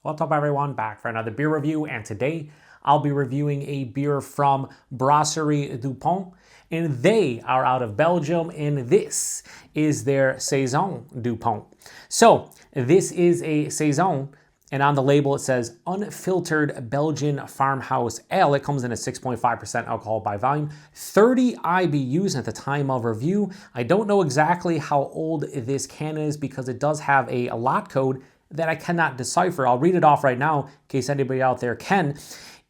What's up everyone, back for another beer review, and today I'll be reviewing a beer from Brasserie Dupont, and they are out of Belgium, and this is their Saison Dupont. So this is a Saison, and on the label it says unfiltered Belgian Farmhouse Ale. It comes in at 6.5% alcohol by volume, 30 IBUs at the time of review. I don't know exactly how old this can is because it does have a lot code that I cannot decipher. I'll read it off right now in case anybody out there can.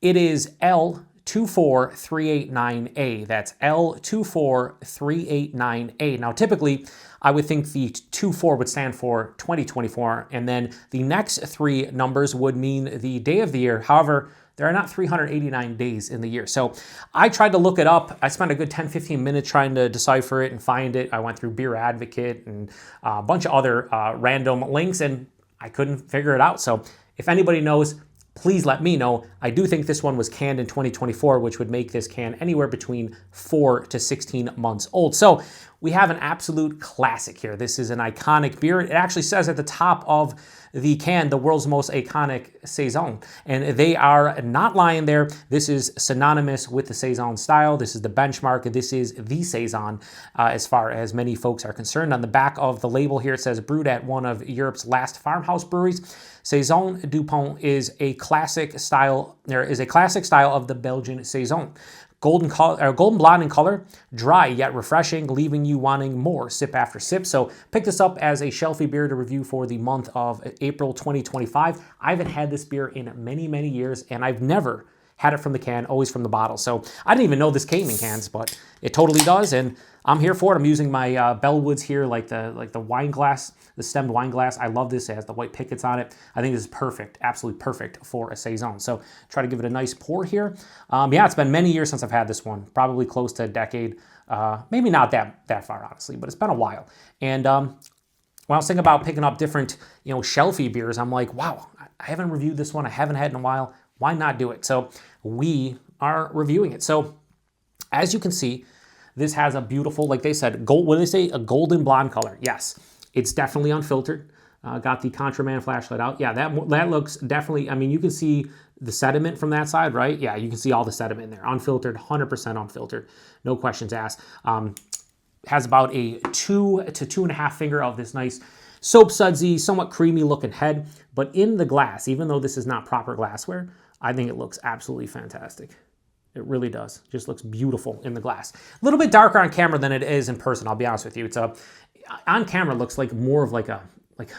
It is L24389A. That's L24389A. Now, typically, I would think the 24 would stand for 2024, and then the next three numbers would mean the day of the year. However, there are not 389 days in the year. So I tried to look it up. I spent a good 10-15 minutes trying to decipher it and find it. I went through Beer Advocate and a bunch of other random links, and I couldn't figure it out. So if anybody knows, please let me know. I do think this one was canned in 2024, which would make this can anywhere between 4 to 16 months old. So we have an absolute classic here. This is an iconic beer. It actually says at the top of the can, the world's most iconic Saison. And they are not lying there. This is synonymous with the Saison style. This is the benchmark. This is the Saison as far as many folks are concerned. On the back of the label here, it says brewed at one of Europe's last farmhouse breweries. Saison Dupont is a classic style. There is a classic style of the Belgian Saison. Golden blonde in color, dry yet refreshing, leaving you wanting more sip after sip. So pick this up as a shelfie beer to review for the month of April 2025. I haven't had this beer in many, many years, and I've never had it from the can, always from the bottle. So I didn't even know this came in cans, but it totally does, and I'm here for it. I'm using my Bellwoods here, like the wine glass, the stemmed wine glass. I love this. It has the white pickets on it. I think this is perfect, absolutely perfect for a Saison. So try to give it a nice pour here. Yeah, it's been many years since I've had this one, probably close to a decade. Maybe not that far, honestly, but it's been a while. And when I was thinking about picking up different, shelfie beers, I'm like, wow, I haven't reviewed this one. I haven't had it in a while. Why not do it? So we are reviewing it. So as you can see, this has a beautiful, like they said, gold. What do they say? A golden blonde color. Yes, it's definitely unfiltered. Got the contraband flashlight out. Yeah, that looks definitely. I mean, you can see the sediment from that side, right? Yeah, you can see all the sediment in there. Unfiltered, 100% unfiltered. No questions asked. Has about a 2 to 2.5 finger of this nice soap sudsy, somewhat creamy looking head. But in the glass, even though this is not proper glassware, I think it looks absolutely fantastic. It really does. Just looks beautiful in the glass. A little bit darker on camera than it is in person, I'll be honest with you. It's on camera, it looks like more of like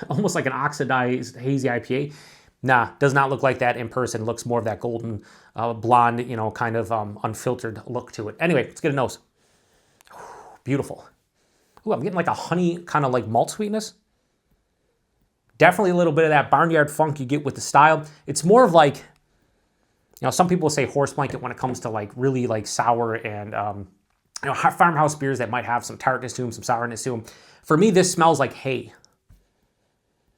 almost like an oxidized hazy IPA. Nah, does not look like that in person. It looks more of that golden blonde, kind of unfiltered look to it. Anyway, let's get a nose. Beautiful. Ooh, I'm getting like a honey kind of like malt sweetness. Definitely a little bit of that barnyard funk you get with the style. It's more of like, some people say horse blanket when it comes to like really like sour and farmhouse beers that might have some tartness to them, some sourness to them. For me, this smells like hay.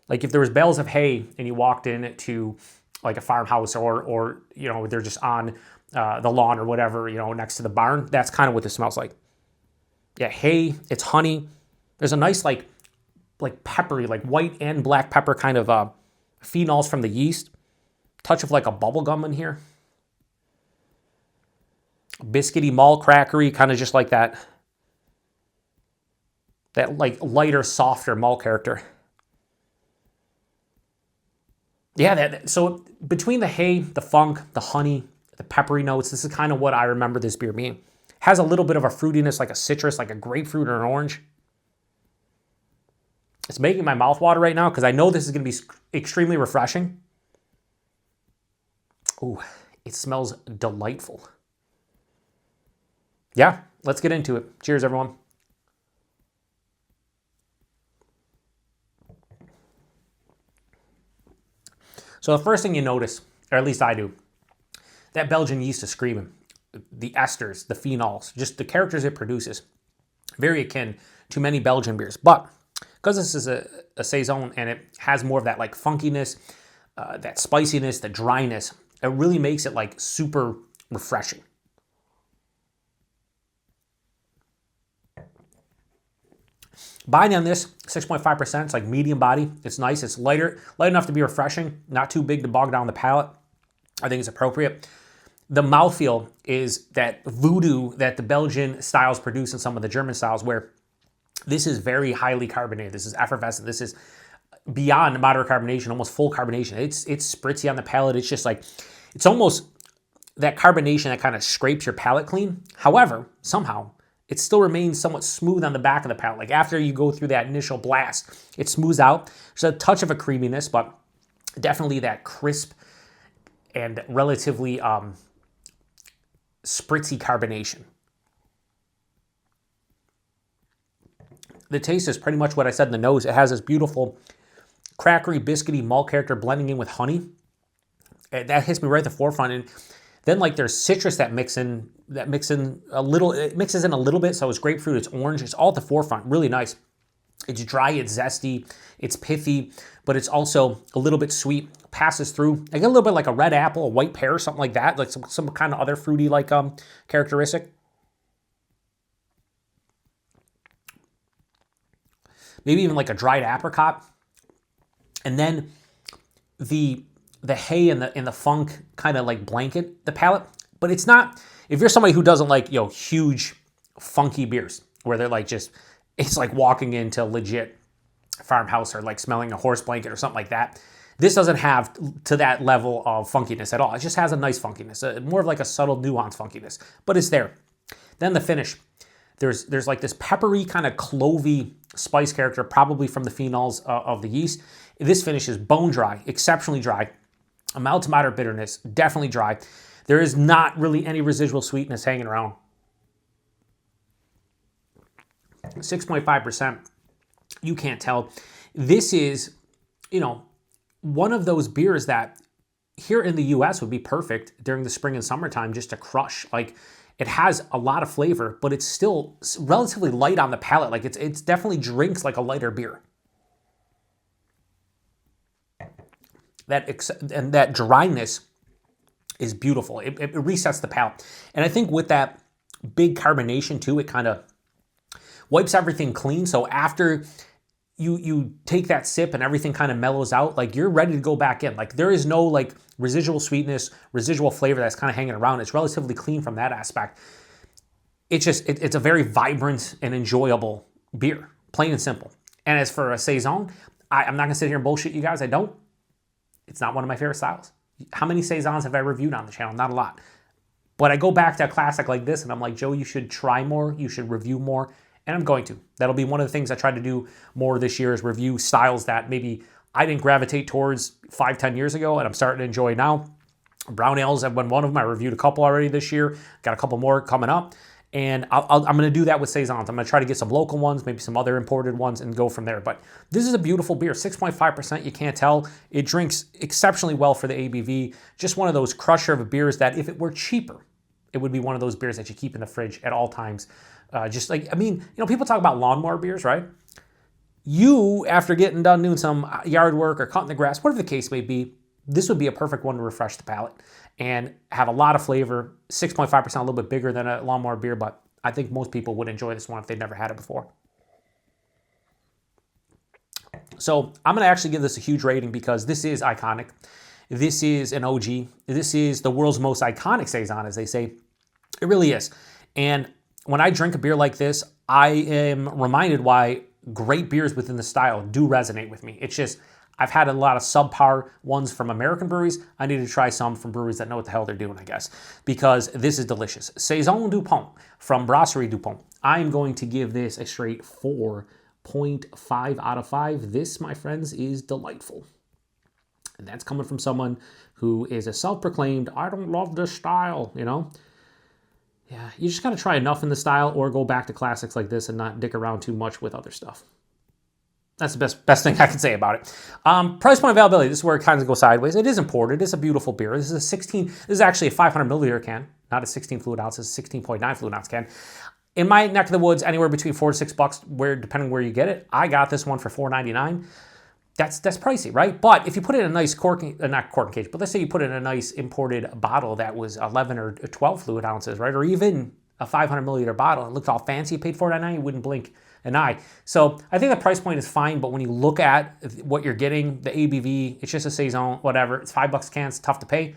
Like if there was bales of hay and you walked into like a farmhouse or they're just on the lawn or whatever, next to the barn. That's kind of what this smells like. Yeah, hay. It's honey. There's a nice like peppery, like white and black pepper kind of phenols from the yeast. Touch of like a bubble gum in here. Biscuity, malt crackery, kind of just like that like lighter, softer malt character. Yeah, so between the hay, the funk, the honey, the peppery notes, this is kind of what I remember this beer being. Has a little bit of a fruitiness, like a citrus, like a grapefruit or an orange. It's making my mouth water right now because I know this is going to be extremely refreshing. Ooh, it smells delightful. Yeah, let's get into it. Cheers, everyone. So the first thing you notice, or at least I do, that Belgian yeast is screaming. The esters, the phenols, just the characters it produces. Very akin to many Belgian beers. But because this is a Saison and it has more of that like funkiness, that spiciness, the dryness, it really makes it like super refreshing. Body on this, 6.5%. It's like medium body. It's nice. It's light enough to be refreshing, not too big to bog down the palate. I think it's appropriate. The mouthfeel is that voodoo that the Belgian styles produce and some of the German styles, where this is very highly carbonated. This is effervescent. This is beyond moderate carbonation, almost full carbonation. It's spritzy on the palate. It's just like, it's almost that carbonation that kind of scrapes your palate clean. However, somehow, it still remains somewhat smooth on the back of the palate. Like after you go through that initial blast, it smooths out. There's a touch of a creaminess, but definitely that crisp and relatively spritzy carbonation. The taste is pretty much what I said in the nose. It has this beautiful crackery, biscuity malt character blending in with honey. That hits me right at the forefront. And then like there's citrus that mixes in a little bit. So it's grapefruit, it's orange, it's all at the forefront. Really nice. It's dry, it's zesty, it's pithy, but it's also a little bit sweet. Passes through. I get a little bit like a red apple, a white pear, something like that, like some kind of other fruity like characteristic. Maybe even like a dried apricot. And then the hay and the funk kind of like blanket the palate. But it's not, if you're somebody who doesn't like, huge funky beers where they're like just, it's like walking into legit farmhouse or like smelling a horse blanket or something like that. This doesn't have to that level of funkiness at all. It just has a nice funkiness, more of like a subtle nuance funkiness, but it's there. Then the finish, there's like this peppery kind of clovey spice character, probably from the phenols of the yeast. This finish is bone dry, exceptionally dry, a mild to moderate bitterness, definitely dry. There is not really any residual sweetness hanging around. 6.5%, you can't tell. This is, one of those beers that here in the US would be perfect during the spring and summertime just to crush. Like it has a lot of flavor, but it's still relatively light on the palate. Like it's definitely drinks like a lighter beer. That dryness is beautiful. It resets the palate. And I think with that big carbonation too, it kind of wipes everything clean. So after you take that sip and everything kind of mellows out, like you're ready to go back in. Like there is no like residual sweetness, residual flavor that's kind of hanging around. It's relatively clean from that aspect. It's just, it's a very vibrant and enjoyable beer, plain and simple. And as for a Saison, I'm not gonna sit here and bullshit you guys. It's not one of my favorite styles. How many Saisons have I reviewed on the channel? Not a lot. But I go back to a classic like this and I'm like, Joe, you should try more. You should review more. And I'm going to. That'll be one of the things I try to do more this year, is review styles that maybe I didn't gravitate towards 5-10 years ago and I'm starting to enjoy now. Brown ales have been one of them. I reviewed a couple already this year. Got a couple more coming up. And I'm going to do that with Saisons. I'm going to try to get some local ones, maybe some other imported ones, and go from there. But this is a beautiful beer. 6.5%, you can't tell. It drinks exceptionally well for the ABV. Just one of those crusher of beers that if it were cheaper, it would be one of those beers that you keep in the fridge at all times. Just like, people talk about lawnmower beers, right? You, after getting done doing some yard work or cutting the grass, whatever the case may be, this would be a perfect one to refresh the palate and have a lot of flavor. 6.5%, a little bit bigger than a lawnmower beer, but I think most people would enjoy this one if they'd never had it before. So I'm going to actually give this a huge rating because this is iconic. This is an OG. This is the world's most iconic Saison, as they say. It really is. And when I drink a beer like this, I am reminded why great beers within the style do resonate with me. It's just, I've had a lot of subpar ones from American breweries. I need to try some from breweries that know what the hell they're doing, I guess, because this is delicious. Saison Dupont from Brasserie Dupont. I'm going to give this a straight 4.5 out of 5. This, my friends, is delightful. And that's coming from someone who is a self-proclaimed, I don't love this style, Yeah, you just got to try enough in the style or go back to classics like this and not dick around too much with other stuff. That's the best thing I can say about it. Price point availability, this is where it kind of goes sideways. It is imported. It's a beautiful beer. This is actually a 500 milliliter can, not a 16 fluid ounce. It's a 16.9 fluid ounce can. In my neck of the woods, anywhere between $4 to $6, depending where you get it. I got this one for $4.99. That's pricey, right? But if you put it in a nice not cork cage, but let's say you put it in a nice imported bottle that was 11 or 12 fluid ounces, right? Or even a 500 milliliter bottle, it looked all fancy, you paid $4.99, you wouldn't blink an eye. So I think the price point is fine, but when you look at what you're getting, the ABV, it's just a Saison, whatever. It's $5 a can, it's tough to pay.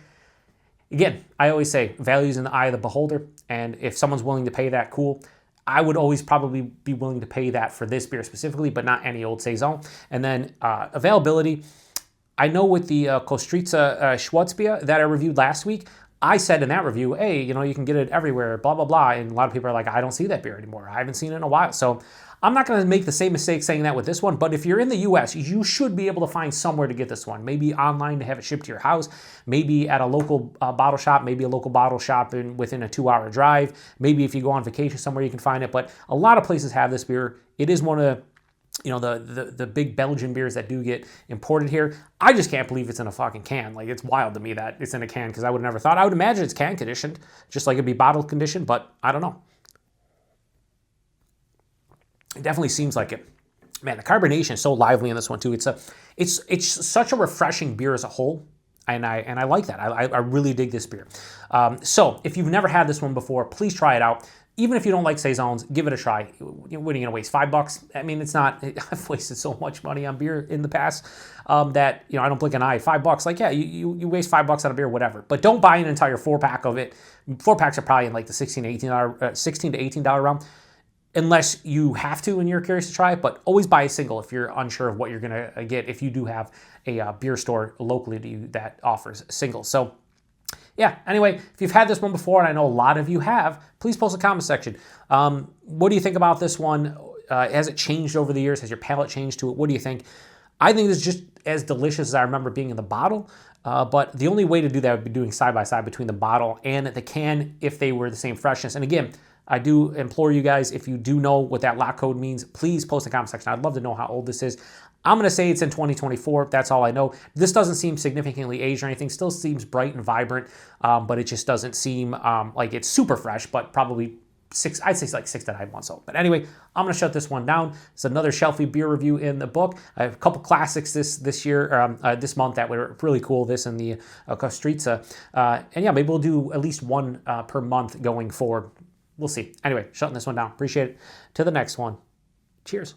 Again, I always say value's in the eye of the beholder, and if someone's willing to pay that, cool. I would always probably be willing to pay that for this beer specifically, but not any old Saison. And then availability, I know with the Kostritza Schwarzbier that I reviewed last week, I said in that review, hey, you know, you can get it everywhere, blah, blah, blah. And a lot of people are like, I don't see that beer anymore. I haven't seen it in a while. So I'm not going to make the same mistake saying that with this one. But if you're in the US, you should be able to find somewhere to get this one. Maybe online to have it shipped to your house. Maybe at a local bottle shop. Maybe a local bottle shop within a 2-hour drive. Maybe if you go on vacation somewhere, you can find it. But a lot of places have this beer. It is one of the big Belgian beers that do get imported here. I just can't believe it's in a fucking can. Like, it's wild to me that it's in a can because I would have never thought. I would imagine it's can conditioned, just like it'd be bottle conditioned, but I don't know. It definitely seems like it. Man, the carbonation is so lively in this one too. It's such a refreshing beer as a whole, and I like that. I really dig this beer. So if you've never had this one before, please try it out. Even if you don't like Saisons, give it a try. What are you going to waste, $5? I mean, it's not, I've wasted so much money on beer in the past that, I don't blink an eye. $5, like, yeah, you waste $5 on a beer, whatever. But don't buy an entire 4-pack of it. 4-packs are probably in like the $16 to $18 realm, unless you have to and you're curious to try it. But always buy a single if you're unsure of what you're going to get, if you do have a beer store locally to you that offers singles. So, yeah, anyway, if you've had this one before, and I know a lot of you have, please post in the comment section. What do you think about this one? Has it changed over the years? Has your palate changed to it? What do you think? I think it's just as delicious as I remember being in the bottle, but the only way to do that would be doing side-by-side between the bottle and the can if they were the same freshness. And again, I do implore you guys, if you do know what that lot code means, please post in the comment section. I'd love to know how old this is. I'm going to say it's in 2024. That's all I know. This doesn't seem significantly aged or anything. Still seems bright and vibrant, but it just doesn't seem like it's super fresh, but probably I'd say like 6 to 9 months old. But anyway, I'm going to shut this one down. It's another shelfie beer review in the book. I have a couple classics this year, this month that were really cool. This and the Kostritza. And yeah, maybe we'll do at least one per month going forward. We'll see. Anyway, shutting this one down. Appreciate it. To the next one. Cheers.